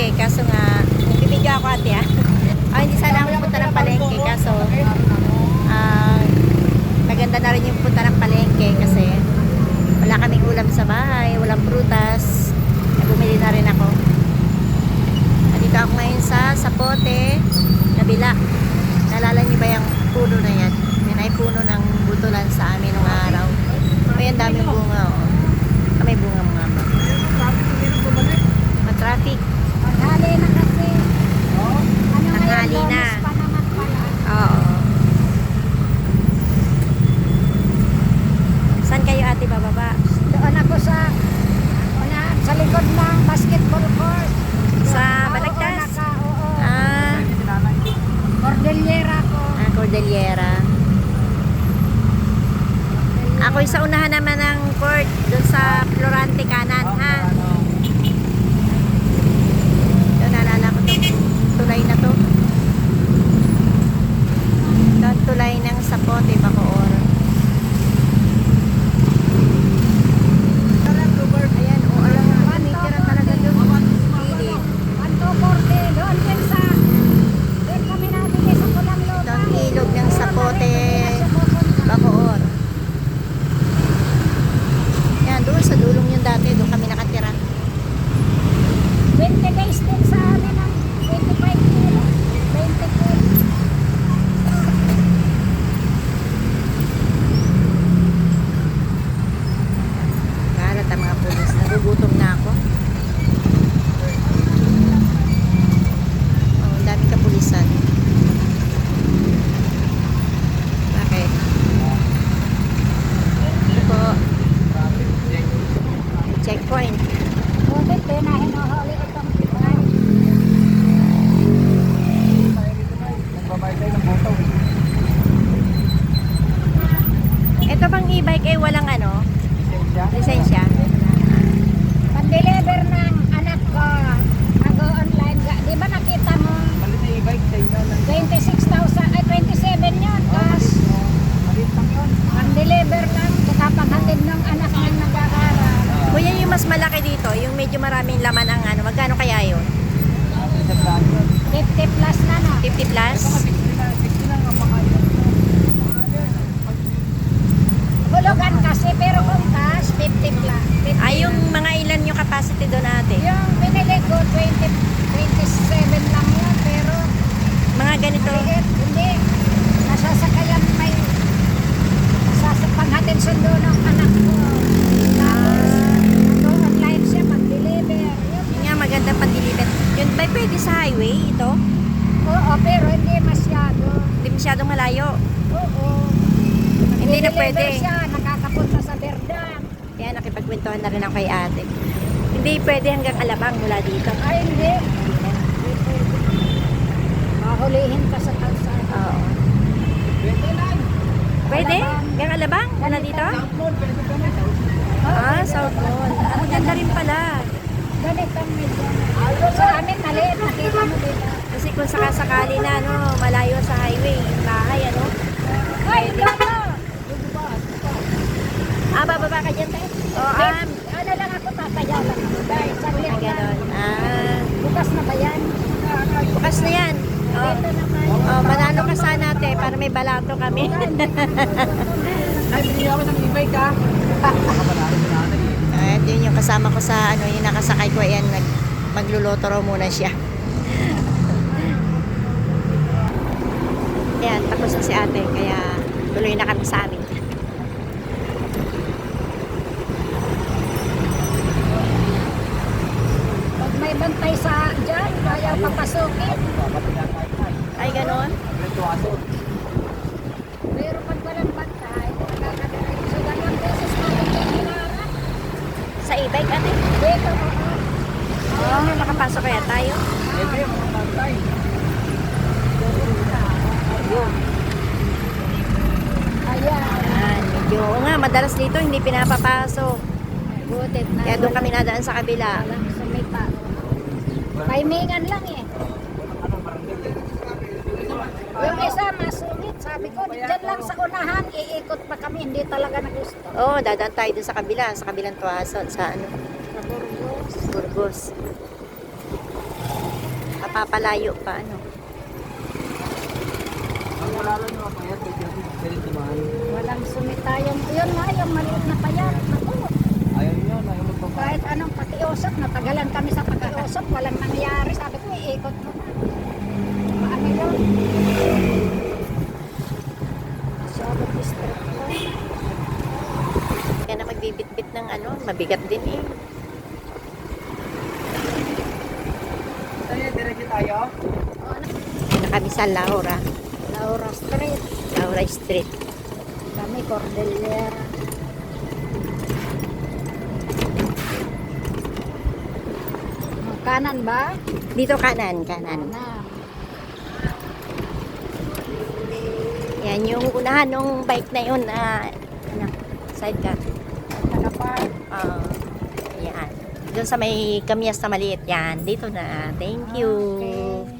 palengke. Kaso nga, nagbibidyo ako ate ah. Hindi sana ako punta ng palengke. Kaso, maganda na rin yung punta ng palengke kasi wala kaming ulam sa bahay, walang prutas. Bumili na rin ako. Dito ako ngayon sa Sapote, kabila. Nalala niyo ba yung puno na yan? Yan ay puno ng butulan sa amin nung araw. May daming bunga oh. May bunga mga ba. Matraffic. Maghali na kasi. Ano Tanghali ngayon, na. Lunes pa naman pala. Oo. Saan kayo ate bababa? Doon ako sa likod ng basketball court. Sa Oo, Balagtas? oo. Cordillera ko. Cordillera. Ako'y sa unahan naman ng court, doon sa Florante kanan, ha? Doon naalala ko itong tulay na to. Doon tulay ng Sapote, Bacoor. Ayan, o alam nga, may tira talaga doon. Gilid. 1,240. Doon kami nabili sa Pulang Lupa. Doon ilog ng Sapote, Bacoor. Yan, doon sa dulong yun dati, doon kami nakatira. 20 days din sa amin ang 25 kilo. 20 kilo. Kalat ang mga pulis. Nagugutom na ako. Oh, ang daming kapulisan. Bakit? Ito po. Checkpoint. Bakit din na hinuhuli itong pipay? Ito bang e-bike ay walang ano? Lisensya? Pag-deliver ng anak ko, nag-online ka. Di ba nakita mo? 26,000, ay 27 yun. Tapos, pag-deliver lang, saka paghatid ng anak ng nag-aaral. Kuya, yung mas malaki dito, yung medyo maraming laman ang ano, magkano kaya yun? 50 plus na no? 50 plus? Hulugan kasi, pero kung cash, 50 plus. 50 Ay, yung lang. mga ilan yung capacity doon ate? Yung binili ko, 27 lang yun, pero Mga ganito. maliit, hindi. Nasasakayan may paghatid sundo ng anak ko. Tapos, nag-online siya, mag-deliver. Yun. Yun nga, magandang pandiliban. Yun ba pwede sa highway ito? Oo, pero hindi masyado. Hindi masyadong malayo. Oo. Hindi na Nag-deliver pwede. siya, nakakapunta sa Berdan. Kaya nakipagkwentuhan na rin ako kay ate. Hindi pwede hanggang Alabang mula dito. Ay, hindi. Mahulihin ka sa kalsada. Oo. Pwede? Hanggang Alabang mula dito? South Mall. Ang ganda rin pala. Ganito ang medyo. Sa amin, maliit. Nakita mo dito. Kasi kung sakasakali na, no, malayo sa highway, yung bahay, ano? Ay, dito! Bababa ka dyan, tayo? Ano lang ako, tataya lang ako. Dahil saglit lang. Ganon. Bukas na ba yan? Bukas na yan. Dito na tayo. Manalo ka sana, ate, para may balato kami. Ay, binigyan ako ng e-bike ka. Yun yung kasama ko sa, ano, yung nakasakay ko, ayan, magluluto raw muna siya. Ayan, tapos na si ate, kaya tuloy na kami sa amin. Pag may bantay sa dyan, kaya papasukin. Ay, ganon? Pero pag walang bantay, nakakadalhin. So, 2 beses natin yung hinarap. Sa e-bike, ate? Dito, oo. Makapasok kaya tayo? Ito yung mga bantay. Ayan. Medyo, oo nga, madalas dito hindi pinapapasok. Butit na. Kaya doon kami nadaan sa kabila. Walang sumita. Timingan lang eh. Yung isa masungit, sabi ko, dyan lang sa unahan, iikot pa kami, hindi talaga na gusto. Oo, dadaan tayo dun sa kabila, sa kabilang tuwason, sa ano, Sa Burgos. Burgos. Napapalayo pa, ano. Ang wala lang yung mapayat, pwede tumahan. Walang sumitayong. Yun nga, yung maliit na payat. Ako, Ayaw nyo, ayaw magpapayat. kahit anong pakiusap, natagalan kami sa pakiusap, walang nangyari. Sabi ko, iikot mo na. Paano yun? Masyadong district ko. Kaya na magbibitbit ng ano, mabigat din eh. Tayo, diretso tayo. Kaya na kami sa Laura. Laura Street. Laura Street. Kami, Cordillera. Kanan ba? Dito kanan. Kanan. Yan yung unahan ng bike na yun. Ano, sidecar. Nakapark. Yan. Doon sa may kamyas na maliit. Yan. Dito na. Thank you. Okay.